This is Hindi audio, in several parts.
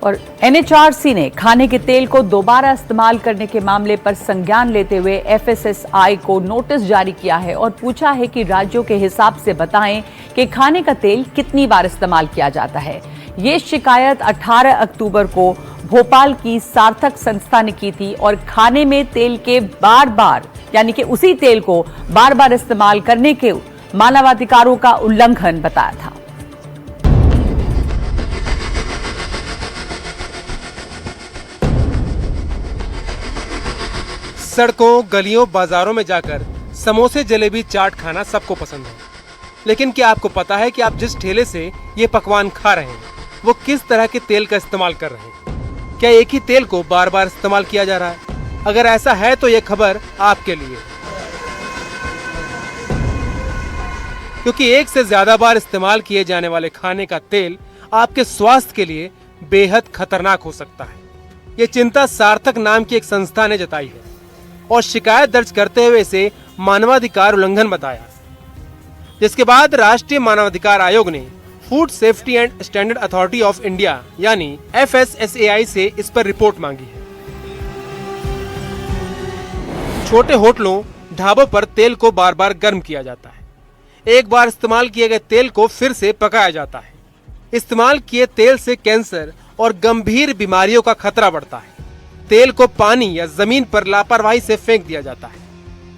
और एनएचआरसी ने खाने के तेल को दोबारा इस्तेमाल करने के मामले पर संज्ञान लेते हुए एफएसएसआई को नोटिस जारी किया है और पूछा है कि राज्यों के हिसाब से बताएं कि खाने का तेल कितनी बार इस्तेमाल किया जाता है। ये शिकायत 18 अक्टूबर को भोपाल की सार्थक संस्था ने की थी और खाने में तेल के बार बार यानी कि उसी तेल को बार बार इस्तेमाल करने के मानवाधिकारों का उल्लंघन बताया था। सड़कों, गलियों, बाजारों में जाकर समोसे, जलेबी, चाट खाना सबको पसंद है, लेकिन क्या आपको पता है कि आप जिस ठेले से ये पकवान खा रहे हैं वो किस तरह के तेल का इस्तेमाल कर रहे हैं? क्या एक ही तेल को बार बार इस्तेमाल किया जा रहा है? अगर ऐसा है तो ये खबर आपके लिए, क्योंकि एक से ज्यादा बार इस्तेमाल किए जाने वाले खाने का तेल आपके स्वास्थ्य के लिए बेहद खतरनाक हो सकता है। ये चिंता सार्थक नाम की एक संस्था ने जताई है और शिकायत दर्ज करते हुए इसे मानवाधिकार उल्लंघन बताया, जिसके बाद राष्ट्रीय मानवाधिकार आयोग ने food safety and standard authority of India यानी एफएसएसएआई से इस पर रिपोर्ट मांगी है। छोटे होटलों, ढाबों पर तेल को बार बार गर्म किया जाता है। एक बार इस्तेमाल किए गए तेल को फिर से पकाया जाता है। इस्तेमाल किए तेल से कैंसर और गंभीर बीमारियों का खतरा बढ़ता है। तेल को पानी या जमीन पर लापरवाही से फेंक दिया जाता है।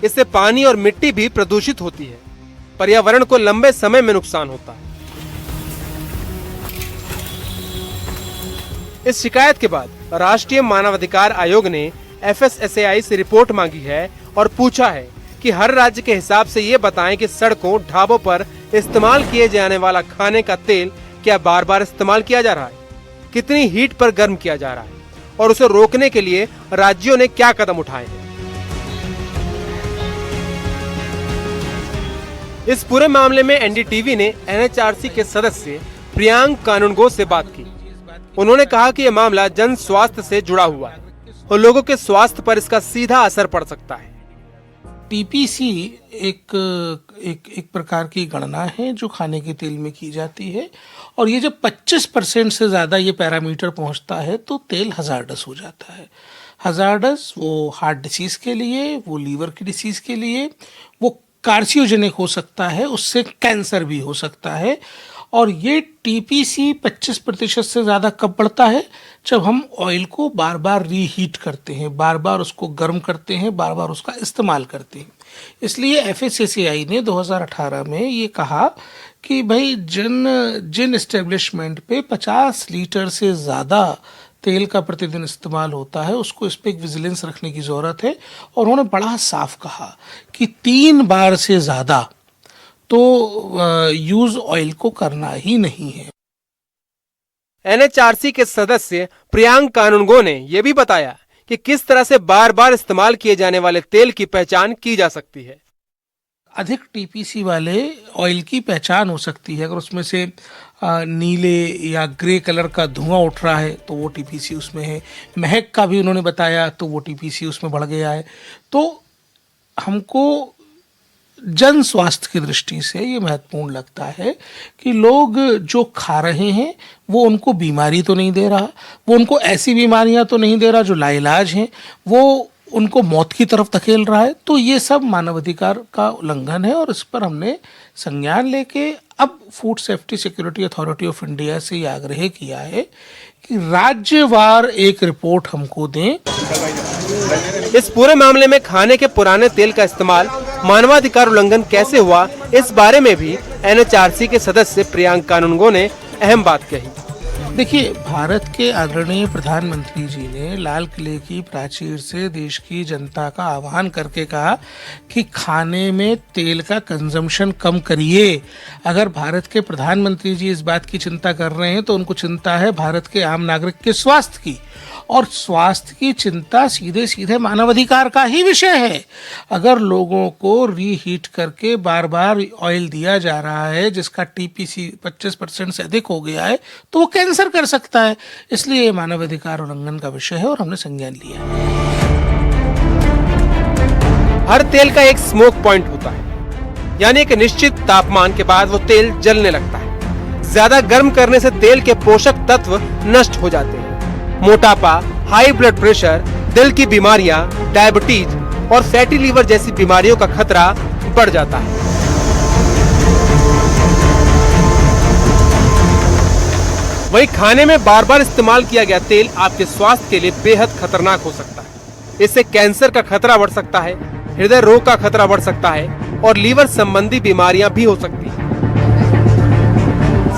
इससे पानी और मिट्टी भी प्रदूषित होती है। पर्यावरण को लंबे समय में नुकसान होता है। इस शिकायत के बाद राष्ट्रीय मानवाधिकार आयोग ने एफएसएसएआई से रिपोर्ट मांगी है और पूछा है कि हर राज्य के हिसाब से ये बताएं कि सड़कों, ढाबों पर इस्तेमाल किए जाने वाला खाने का तेल क्या बार बार इस्तेमाल किया जा रहा है, कितनी हीट पर गर्म किया जा रहा है और उसे रोकने के लिए राज्यों ने क्या कदम उठाए हैं। इस पूरे मामले में एनडीटीवी ने एनएचआरसी के सदस्य प्रियांक कानूनगो से बात की। उन्होंने कहा कि यह मामला जन स्वास्थ्य से जुड़ा हुआ है और लोगों के स्वास्थ्य पर इसका सीधा असर पड़ सकता है। टीपीसी एक प्रकार की गणना है जो खाने के तेल में की जाती है और ये जब 25% से ज़्यादा ये पैरामीटर पहुंचता है तो तेल हजार्डस हो जाता है। हजार्डस वो हार्ट डिसीज़ के लिए, वो लीवर की डिसीज़ के लिए, वो कार्सियोजेनिक हो सकता है, उससे कैंसर भी हो सकता है। और ये टीपीसी 25% से ज़्यादा कब बढ़ता है? जब हम ऑयल को बार बार रीहीट करते हैं, बार बार उसको गर्म करते हैं, बार बार उसका इस्तेमाल करते हैं। इसलिए एफएसएसएआई ने 2018 में ये कहा कि भाई जिन एस्टेब्लिशमेंट पे 50 लीटर से ज़्यादा तेल का प्रतिदिन इस्तेमाल होता है उसको इस पर एक विजिलेंस रखने की ज़रूरत है। और उन्होंने बड़ा साफ कहा कि 3 बार से ज़्यादा तो यूज ऑयल को करना ही नहीं है। एनएचआरसी के सदस्य प्रियांक कानूनगो ने यह भी बताया कि किस तरह से बार बार इस्तेमाल किए जाने वाले तेल की पहचान की जा सकती है। अधिक टीपीसी वाले ऑयल की पहचान हो सकती है। अगर उसमें से नीले या ग्रे कलर का धुआं उठ रहा है तो वो टीपीसी उसमें है। महक का भी उन्होंने बताया तो वो टीपीसी उसमें बढ़ गया है। तो हमको जन स्वास्थ्य की दृष्टि से ये महत्वपूर्ण लगता है कि लोग जो खा रहे हैं वो उनको बीमारी तो नहीं दे रहा, वो उनको ऐसी बीमारियां तो नहीं दे रहा जो लाइलाज हैं, वो उनको मौत की तरफ धकेल रहा है। तो ये सब मानवाधिकार का उल्लंघन है और इस पर हमने संज्ञान लेके अब food safety security authority of India से ये आग्रह किया है कि राज्यवार एक रिपोर्ट हमको दें। इस पूरे मामले में खाने के पुराने तेल का इस्तेमाल मानवाधिकार उल्लंघन कैसे हुआ, इस बारे में भी एनएचआरसी के सदस्य प्रियांक कानूनगो ने अहम बात कही। देखिए, भारत के आदरणीय प्रधानमंत्री जी ने लाल किले की प्राचीर से देश की जनता का आह्वान करके कहा कि खाने में तेल का कंजम्पशन कम करिए। अगर भारत के प्रधानमंत्री जी इस बात की चिंता कर रहे हैं तो उनको चिंता है भारत के आम नागरिक के स्वास्थ्य की, और स्वास्थ्य की चिंता सीधे सीधे मानवाधिकार का ही विषय है। अगर लोगों को रीहीट करके बार बार ऑयल दिया जा रहा है जिसका टीपीसी 25% से अधिक हो गया है तो वो कैंसर कर सकता है। इसलिए मानवाधिकार उल्लंघन का विषय है और हमने संज्ञान लिया है। हर तेल का एक स्मोक पॉइंट होता है, यानी एक निश्चित तापमान के बाद वो तेल जलने लगता है। ज्यादा गर्म करने से तेल के पोषक तत्व नष्ट हो जाते हैं मोटापा, हाई ब्लड प्रेशर, दिल की बीमारियां, डायबिटीज और फैटी लीवर जैसी बीमारियों का खतरा बढ़ जाता है। वहीं खाने में बार बार इस्तेमाल किया गया तेल आपके स्वास्थ्य के लिए बेहद खतरनाक हो सकता है। इससे कैंसर का खतरा बढ़ सकता है, हृदय रोग का खतरा बढ़ सकता है और लीवर संबंधी बीमारियां भी हो सकती हैं।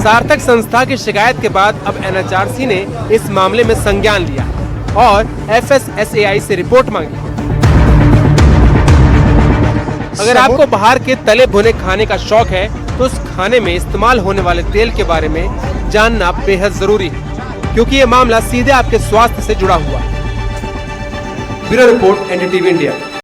सार्थक संस्था की शिकायत के बाद अब NHRC ने इस मामले में संज्ञान लिया और FSSAI से रिपोर्ट मांगी। अगर आपको बाहर के तले भुने खाने का शौक है तो उस खाने में इस्तेमाल होने वाले तेल के बारे में जानना बेहद जरूरी है, क्योंकि ये मामला सीधे आपके स्वास्थ्य से जुड़ा हुआ है। Bureau report, NDTV India.